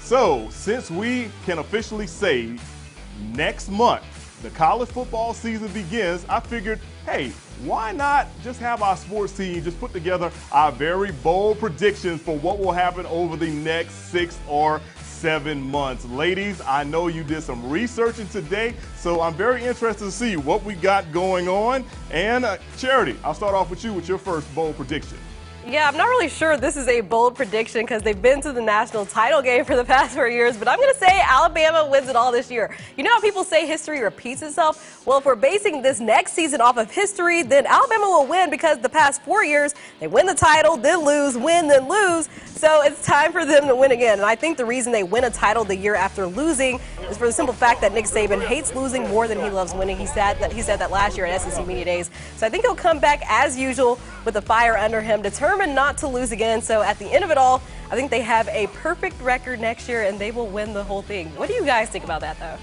So, since we can officially say next month the college football season begins, I figured, hey, why not just have our sports team just put together our very bold predictions for what will happen over the next 6 or 7 months. Ladies, I know you did some researching today, so I'm very interested to see what we got going on. And Charity, I'll start off with you with your first bold prediction. Yeah, I'm not really sure this is a bold prediction because they've been to the national title game for the past 4 years, but I'm going to say Alabama wins it all this year. You know how people say history repeats itself? Well, if we're basing this next season off of history, then Alabama will win because the past 4 years, they win the title, then lose, win, then lose. So it's time for them to win again. And I think the reason they win a title the year after losing is for the simple fact that Nick Saban hates losing more than he loves winning. He said that last year at SEC Media Days. So I think he'll come back as usual with the fire under him, determined not to lose again. So at the end of it all, I think they have a perfect record next year and they will win the whole thing. What do you guys think about that, though?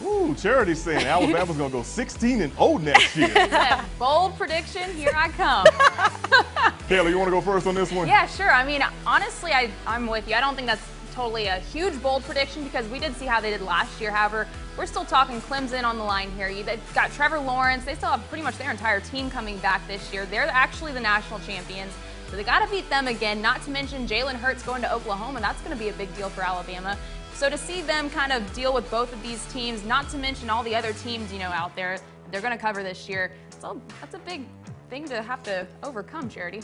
Ooh, Charity's saying Alabama's going to go 16-0 next year. Bold prediction, here I come. Kayla, you want to go first on this one? Yeah, sure. I mean, honestly, I'm with you. I don't think that's totally a huge bold prediction because we did see how they did last year. However, we're still talking Clemson on the line here. They've got Trevor Lawrence. They still have pretty much their entire team coming back this year. They're actually the national champions. So they got to beat them again, not to mention Jalen Hurts going to Oklahoma. That's going to be a big deal for Alabama. So to see them kind of deal with both of these teams, not to mention all the other teams, out there, they're going to cover this year. So that's a big thing to have to overcome, Charity.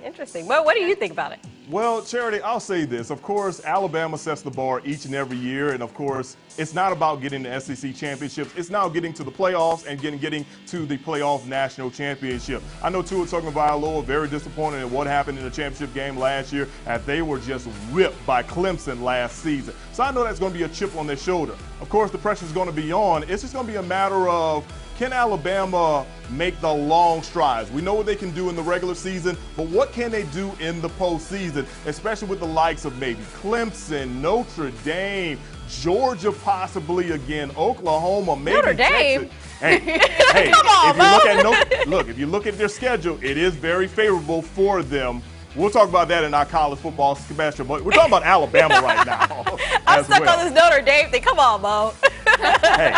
Interesting. Well, what do you think about it? Well, Charity, I'll say this. Of course, Alabama sets the bar each and every year. And, of course, it's not about getting the SEC championships. It's now getting to the playoffs and getting to the playoff national championship. I know Tua Tagovailoa very disappointed in what happened in the championship game last year, as they were just whipped by Clemson last season. So I know that's going to be a chip on their shoulder. Of course, the pressure is going to be on. It's just going to be a matter of, can Alabama make the long strides? We know what they can do in the regular season, but what can they do in the postseason, especially with the likes of maybe Clemson, Notre Dame, Georgia possibly again, Oklahoma, maybe Notre Dame? Texas. Hey, Come on, if you look at their schedule, it is very favorable for them. We'll talk about that in our college football special, but we're talking about Alabama right now. I'm stuck on this Notre Dame thing. Come on, Mo. Hey,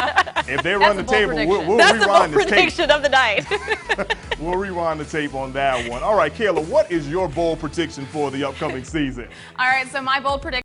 if they run the table, we'll That's rewind the this tape. prediction of the night. We'll rewind the tape on that one. All right, Kayla, what is your bold prediction for the upcoming season? All right, so my bold prediction.